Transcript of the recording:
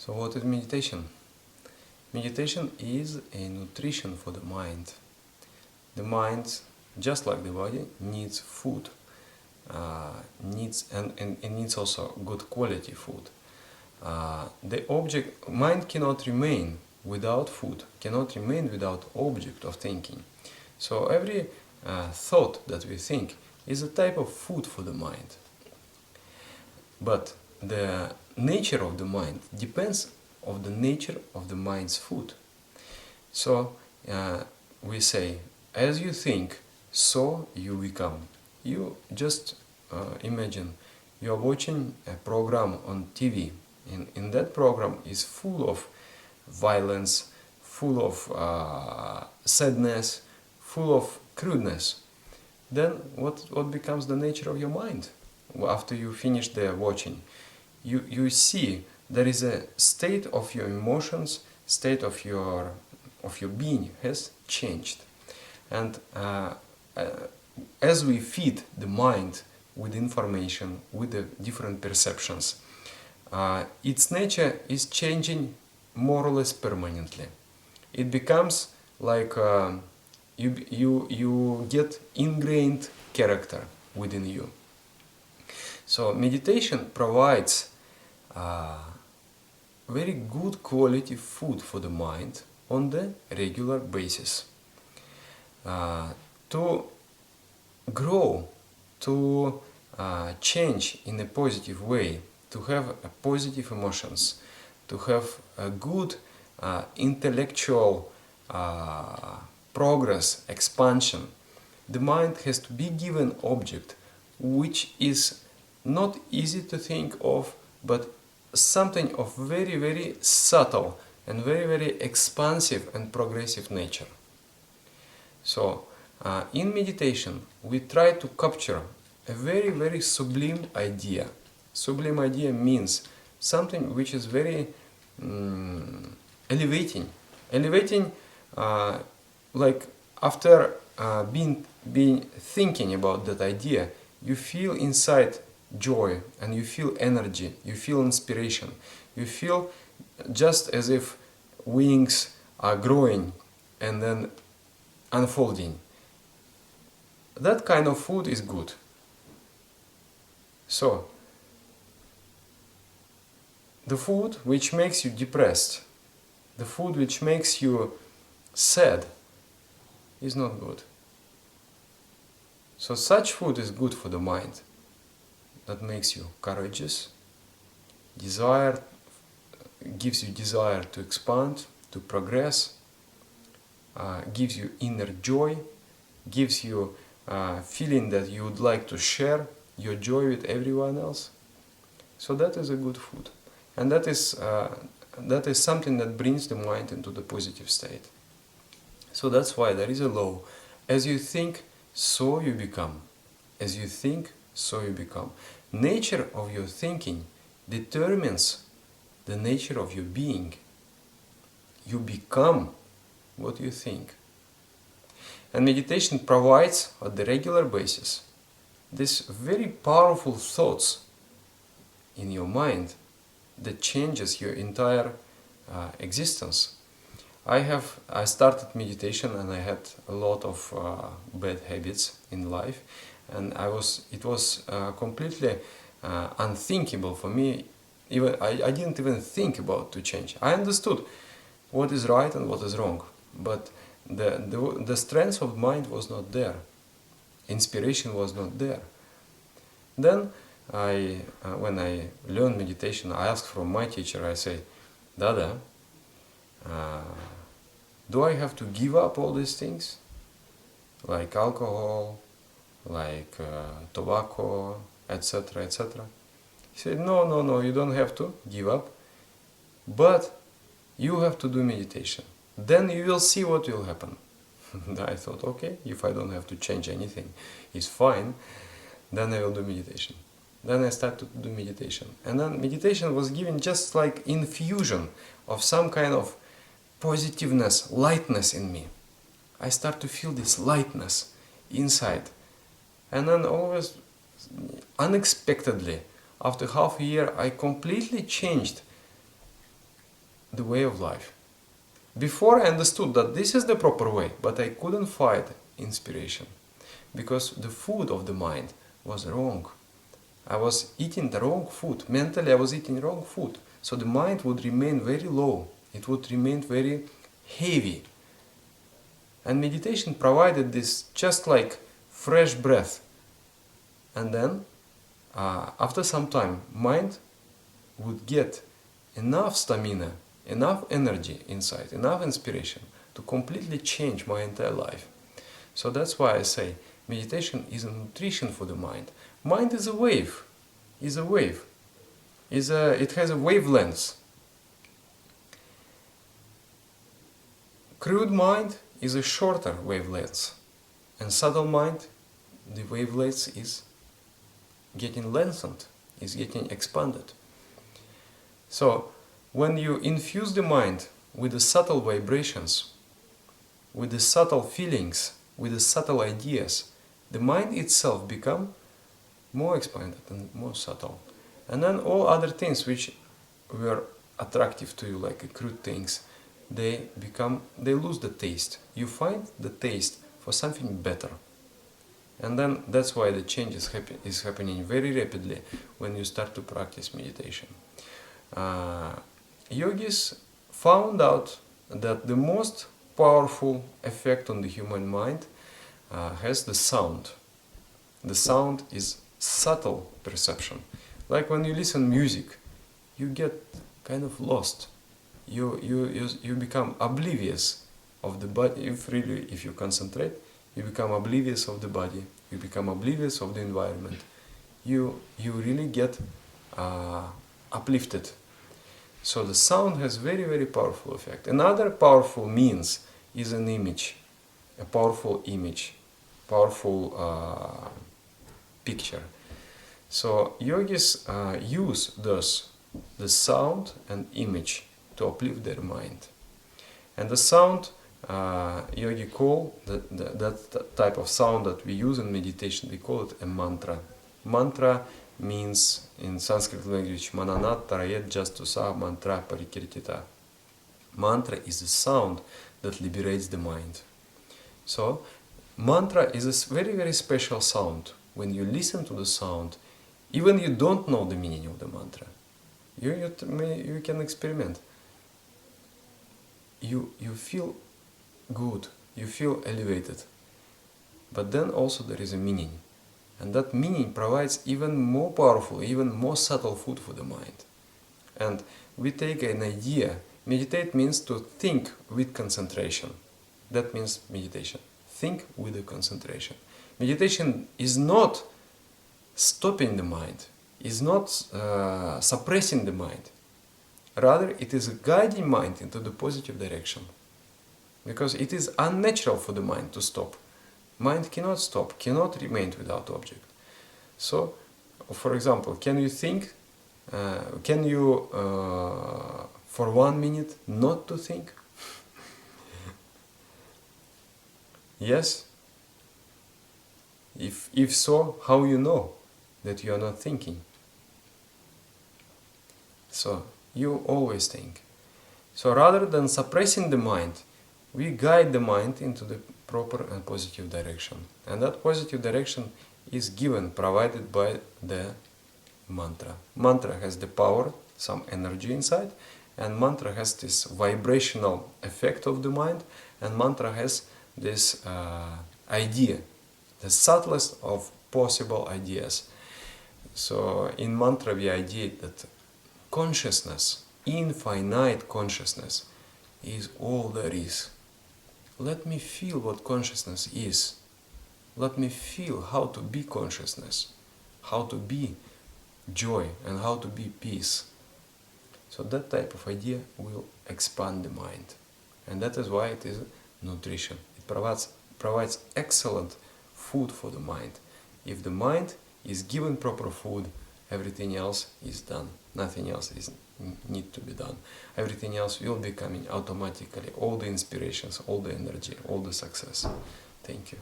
So what is meditation? Meditation is a nutrition for the mind. The mind, just like the body, needs food, and needs also good quality food. Mind cannot remain without food, cannot remain without object of thinking. So every thought that we think is a type of food for the mind. But the nature of the mind depends on the nature of the mind's food. So we say, as you think, so you become. You just imagine you are watching a program on TV. In that program is full of violence, full of sadness, full of crudeness. Then what becomes the nature of your mind? After you finish the watching, you see there is a state of your emotions, state of your being has changed. And as we feed the mind with information, with the different perceptions, its nature is changing more or less permanently. It becomes like you get ingrained character within you. So meditation provides very good quality food for the mind on the regular basis. To grow, to change in a positive way, to have positive emotions, to have a good intellectual progress, expansion, the mind has to be given object which is not easy to think of, but something of very, very subtle and very, very expansive and progressive nature. So, in meditation, we try to capture a very, very sublime idea. Sublime idea means something which is very elevating. Elevating, like after being thinking about that idea, you feel inside joy and you feel energy, you feel inspiration, you feel just as if wings are growing and then unfolding. That kind of food is good. So, the food which makes you depressed, the food which makes you sad, is not good. So such food is good for the mind. That makes you courageous, gives you desire to expand, to progress, gives you inner joy, gives you feeling that you would like to share your joy with everyone else. So that is a good food. And that is something that brings the mind into the positive state. So that's why there is a law. As you think, so you become. As you think, so you become. Nature of your thinking determines the nature of your being. You become what you think. And meditation provides, on the regular basis, these very powerful thoughts in your mind that changes your entire existence. I started meditation and I had a lot of bad habits in life, and it was completely unthinkable for me. Even I didn't even think about to change. I understood what is right and what is wrong, but the strength of mind was not there. Inspiration was not there. Then when I learned meditation, I asked from my teacher, I say, Dada, do I have to give up all these things? Like alcohol, like tobacco, etc., etc. He said, no, you don't have to give up, but you have to do meditation. Then you will see what will happen. I thought, okay, if I don't have to change anything, it's fine, then I will do meditation. Then I started to do meditation. And then meditation was given just like infusion of some kind of positiveness, lightness in me. I start to feel this lightness inside. And then always, unexpectedly, after half a year, I completely changed the way of life. Before I understood that this is the proper way, but I couldn't find inspiration because the food of the mind was wrong. I was eating the wrong food. Mentally, I was eating wrong food. So the mind would remain very low. It would remain very heavy. And meditation provided this just like fresh breath. And then, after some time, mind would get enough stamina, enough energy inside, enough inspiration to completely change my entire life. So that's why I say meditation is a nutrition for the mind. Mind is a wave. It has a wavelength. Crude mind is a shorter wavelength, and subtle mind, the wavelength is getting lengthened, is getting expanded. So when you infuse the mind with the subtle vibrations, with the subtle feelings, with the subtle ideas, the mind itself becomes more expanded and more subtle. And then all other things which were attractive to you, like crude things, they lose the taste. You find the taste for something better. And then that's why the change is happening very rapidly when you start to practice meditation. Yogis found out that the most powerful effect on the human mind has the sound. The sound is subtle perception. Like when you listen music, you get kind of lost. You become oblivious of the body. If you concentrate, you become oblivious of the body. You become oblivious of the environment. You really get uplifted. So the sound has very, very powerful effect. Another powerful means is an image, a powerful image, powerful picture. So yogis use thus the sound and image to uplift their mind. And the sound, yogi call that type of sound that we use in meditation, we call it a mantra. Mantra means in Sanskrit language, mananat tarayet jastusa mantra parikirtita. Mantra is a sound that liberates the mind. So mantra is a very, very special sound. When you listen to the sound, even you don't know the meaning of the mantra, you can experiment. You feel good, you feel elevated, but then also there is a meaning, and that meaning provides even more powerful, even more subtle food for the mind. And we take an idea. Meditate means to think with concentration. That means meditation. Think with the concentration. Meditation is not stopping the mind, is not suppressing the mind. Rather, it is guiding mind into the positive direction. Because it is unnatural for the mind to stop. Mind cannot stop, cannot remain without object. So, for example, can you think, for 1 minute not to think? Yes? If so, how you know that you are not thinking? So, you always think. So rather than suppressing the mind, we guide the mind into the proper and positive direction. And that positive direction is given, provided by the mantra. Mantra has the power, some energy inside, and mantra has this vibrational effect of the mind, and mantra has this idea, the subtlest of possible ideas. So in mantra we ideate that consciousness, infinite consciousness, is all there is. Let me feel what consciousness is. Let me feel how to be consciousness, how to be joy, and how to be peace. So that type of idea will expand the mind. And that is why it is nutrition. It provides excellent food for the mind. If the mind is given proper food, everything else is done. Nothing else need to be done. Everything else will be coming automatically. All the inspirations, all the energy, all the success. Thank you.